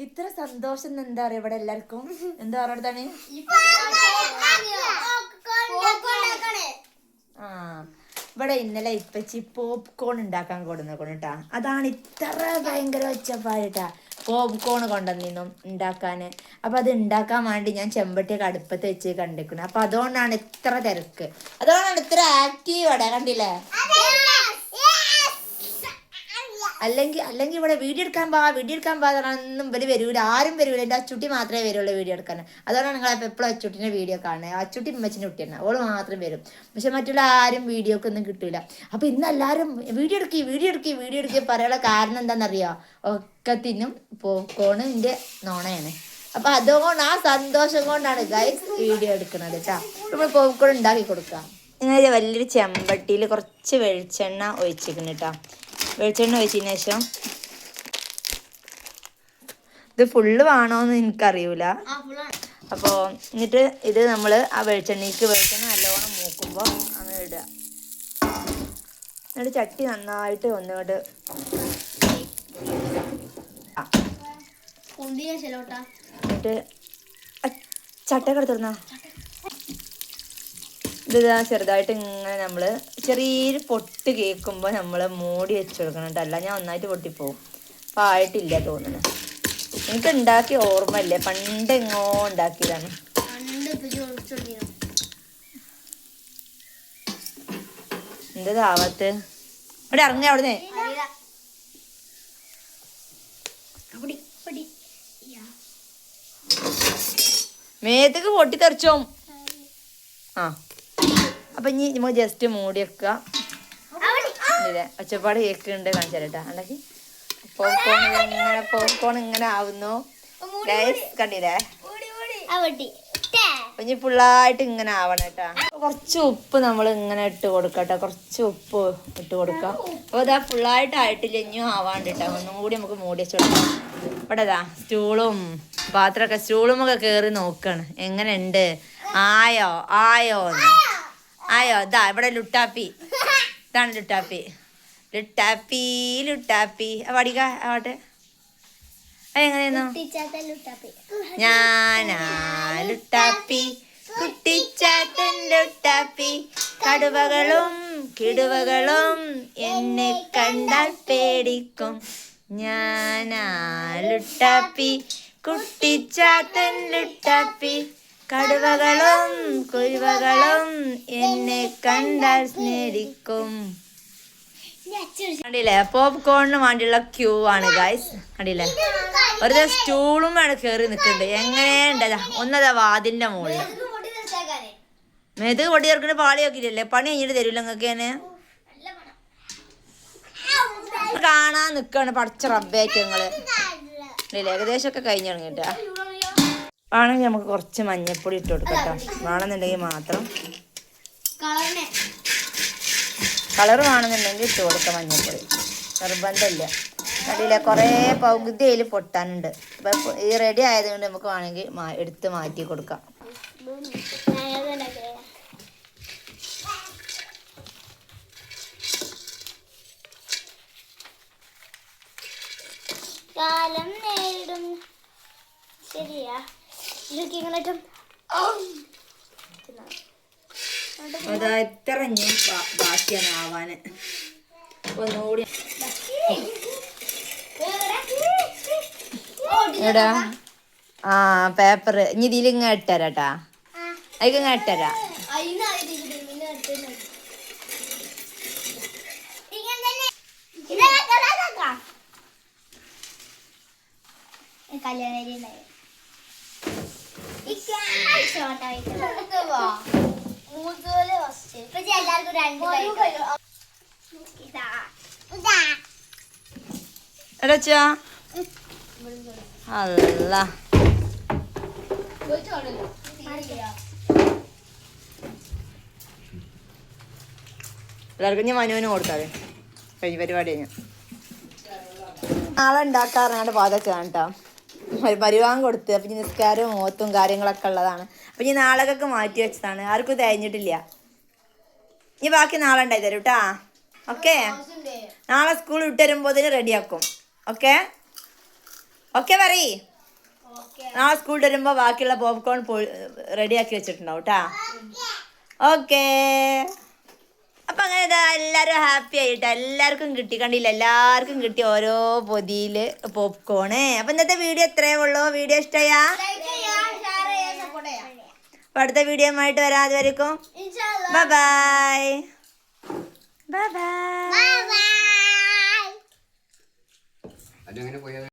ഇത്ര സന്തോഷം എന്താ പറയാ ഇവിടെ എല്ലാവർക്കും? എന്താ പറയുകയാണ്? ആ ഇവിടെ ഇന്നലെ ഇപ്പച്ചി പോപ്കോൺ ഉണ്ടാക്കാൻ കൊടുന്നേക്കണം കേട്ടാ. അതാണ് ഇത്ര ഭയങ്കര ഒച്ചപ്പാടിട്ടാ. പോപ്കോൺ കൊണ്ടുവന്നിന്നും ഉണ്ടാക്കാന്. അപ്പൊ അത് ഉണ്ടാക്കാൻ വേണ്ടി ഞാൻ ചെമ്പട്ടിയൊക്കെ അടുപ്പത്ത് വെച്ച് കണ്ടിരിക്കണം. അപ്പൊ അതുകൊണ്ടാണ് ഇത്ര തിരക്ക്, അതുകൊണ്ടാണ് ഇത്ര ആക്റ്റീവ് അവിടെ കണ്ടില്ലേ. അല്ലെങ്കിൽ ഇവിടെ വീഡിയോ എടുക്കാൻ പാതൊന്നും ഇവര് വരൂല, ആരും വരൂല. എൻ്റെ അച്ചുട്ടി മാത്രമേ വരുള്ളൂ വീഡിയോ എടുക്കാൻ. അതുകൊണ്ടാണ് നിങ്ങൾ എപ്പോഴും അച്ചുട്ടിൻ്റെ വീഡിയോ കാണുന്നത്. അച്ചുട്ടി ഉമ്മച്ചിൻ്റെ കുട്ടിയാണ്, ഓള് മാത്രം വരും. പക്ഷെ മറ്റുള്ള ആരും വീഡിയോക്ക് ഒന്നും കിട്ടൂല. അപ്പൊ ഇന്ന് എല്ലാവരും വീഡിയോ എടുക്കി പറയാനുള്ള കാരണം എന്താണെന്നറിയോ? ഒക്കത്തിനും പോപ്കോണിൻ്റെ നോണയാണ്. അപ്പൊ അതുകൊണ്ട് ആ സന്തോഷം കൊണ്ടാണ് ഗൈസ് വീഡിയോ എടുക്കുന്നത് കേട്ടോ. നമ്മൾ പോപ്കോൺ ഉണ്ടാക്കി കൊടുക്കാം. ഇങ്ങനെ വലിയൊരു ചെമ്പട്ടിയിൽ കുറച്ച് വെളിച്ചെണ്ണ ഒഴിച്ചിരിക്കുന്നു കേട്ടോ. വെളിച്ചെണ്ണ ഒഴിച്ചതിന് ശേഷം ഇത് ഫുള്ള് വേണോന്ന് എനിക്കറിയൂല. അപ്പോൾ എന്നിട്ട് ഇത് നമ്മൾ ആ വെളിച്ചെണ്ണ നല്ലോണം മൂക്കുമ്പോൾ അങ്ങനെ ഇടുക. എന്നിട്ട് ചട്ടി നന്നായിട്ട് ഒന്നുകൊണ്ട് എന്നിട്ട് ചട്ടയൊക്കെ എടുത്തിരുന്ന ഇതാ ചെറുതായിട്ട് ഇങ്ങനെ നമ്മൾ ചെറിയൊരു പൊട്ട് കേൾക്കുമ്പോൾ നമ്മൾ മൂടി വെച്ച് കൊടുക്കണം കേട്ടോ. അല്ല ഞാൻ ഒന്നായിട്ട് പൊട്ടിപ്പോവും. അപ്പം ആയിട്ടില്ല തോന്നുന്നു. എനിക്ക് ഉണ്ടാക്കി ഓർമ്മയില്ലേ, പണ്ട് എങ്ങോ ഉണ്ടാക്കിയതാണ്. എന്താവത്ത് ഇവിടെ ഇറങ്ങി അവിടുന്ന് മേത്തേക്ക് പൊട്ടിത്തെറിച്ചോ. ആ അപ്പൊ ഇനി നമ്മൾ ജസ്റ്റ് മൂടി വെക്കുക. ഒച്ചപ്പാട് കേൾക്കുന്നുണ്ട്, കാണിച്ചാലേട്ടാ. അല്ലെങ്കിൽ പോപ്കോൺ ഇങ്ങനെ ആവുന്നു കണ്ടില്ലേ. ഇനി ഫുള്ളായിട്ട് ഇങ്ങനെ ആവണം കേട്ടാ. കുറച്ച് ഉപ്പ് നമ്മൾ ഇങ്ങനെ ഇട്ട് കൊടുക്കട്ടെ, കുറച്ച് ഉപ്പ് ഇട്ട് കൊടുക്കാം. അപ്പോൾ ഇതാ ഫുള്ളായിട്ട് ആയിട്ടില്ല, ഇനിയും ആവാണ്ട് കേട്ടോ. ഒന്നും കൂടി നമുക്ക് മൂടി വെച്ച് കൊടുക്കാം. ഇവിടെ ഇതാ സ്റ്റൂളും പാത്രമൊക്കെ സ്റ്റൂളുമൊക്കെ കയറി നോക്കാണ് എങ്ങനെ ഉണ്ട്, ആയോ ഇതാ ഇവിടെ ലുട്ടാപ്പി. ഇതാണ് ലുട്ടാപ്പി. പഠിക്ക ആവട്ടെ. അതെങ്ങനെയായിരുന്നു? ഞാനാ ലുട്ടാപ്പി, കുട്ടിച്ചാത്തൻ ലുട്ടാപ്പി, കടുവകളും കിടുവകളും എന്നെ കണ്ടാൽ പേടിക്കും. ഞാനാ ലുട്ടാപ്പി, കുട്ടിച്ചാത്തൻ ലുട്ടാപ്പി, കടുവകളും കുരുവകളും എന്നെ കണ്ടാൽ സ്നേഹിക്കും. കണ്ടില്ലേ, പോപ്കോണിന് വേണ്ടിയുള്ള ക്യൂ ആണ് ഗൈസ്. കണ്ടില്ലേ, ഒരു സ്റ്റൂളും ആണ് കയറി നിൽക്കുന്നുണ്ട്. എങ്ങനെയുണ്ടതാ ഒന്നതാ വാതിലിന്റെ മുകളിൽ. മേത്ത് പൊടി ചേർക്കുന്ന പാളി നോക്കിയില്ലേ, പണി കഴിഞ്ഞിട്ട് തരൂല നിങ്ങൾക്ക്. തന്നെ കാണാൻ നിൽക്കാണ് പടച്ച റബ്ബേറ്റ് നിങ്ങള്. ഏകദേശം ഒക്കെ കഴിഞ്ഞു തുടങ്ങിട്ടാ. വേണമെങ്കിൽ നമുക്ക് കുറച്ച് മഞ്ഞൾപ്പൊടി ഇട്ട് കൊടുക്കട്ടോ, വേണമെന്നുണ്ടെങ്കിൽ മാത്രം. കളർ വേണമെന്നുണ്ടെങ്കിൽ ഇട്ട് കൊടുക്കാം മഞ്ഞൾപ്പൊടി, നിർബന്ധമില്ല. കണ്ടില്ലേ, കുറേ പകുതി അതിൽ പൊട്ടാനുണ്ട്. അപ്പം ഈ റെഡി ആയതുകൊണ്ട് നമുക്ക് വേണമെങ്കിൽ എടുത്ത് മാറ്റി കൊടുക്കാം. കാലം നേരിടും ശരിയാ. അതാ എത്ര ബാക്കിയാണ് ആവാന്. ഒന്നുകൂടി എടാ ആ പേപ്പർ ഇനി ഇതിൽ ഇങ്ങനെ ഇട്ടരാട്ടാ. അതിൽ ഇങ്ങനെ ഇട്ടരാ. എടാച്ചാ അല്ല എല്ലാവർക്കും ഞാൻ മനുവിന് കൊടുക്കാതെ കഴിഞ്ഞ പരിപാടി കഴിഞ്ഞു. നാളെ ഉണ്ടാക്കാറുണ്ട് പാതൊക്കെയാണ് കേട്ടോ. പരിവാഹം കൊടുത്ത് അപ്പം ഇനി നിസ്കാരവും ഓത്തും കാര്യങ്ങളൊക്കെ ഉള്ളതാണ്. അപ്പം ഇനി നാളെയൊക്കെ മാറ്റി വെച്ചതാണ്, ആർക്കും തേഞ്ഞിട്ടില്ല. ഇനി ബാക്കി നാളെ ഉണ്ടായി തരും കേട്ടാ. ഓക്കെ, നാളെ സ്കൂൾ വിട്ട് വരുമ്പോൾ റെഡിയാക്കും. ഓക്കെ പറയ്. നാളെ സ്കൂളിൽ വരുമ്പോൾ ബാക്കിയുള്ള പോപ്കോൺ റെഡിയാക്കി വെച്ചിട്ടുണ്ടാവും കേട്ടാ. ഓക്കേ, അപ്പം അങ്ങനെ ഇതാ എല്ലാവരും ഹാപ്പി ആയിട്ട് എല്ലാവർക്കും കിട്ടി. കണ്ടില്ല, എല്ലാവർക്കും കിട്ടി ഓരോ പൊതിയിൽ പോപ്കോണ്. അപ്പം ഇന്നത്തെ വീഡിയോ ഇത്രയേ ഉള്ളൂ. വീഡിയോ ഇഷ്ടമായാ? അപ്പം അടുത്ത വീഡിയോ ആയിട്ട് വരാം. അതുവരെക്കും ബൈ ബൈ. Bye bye.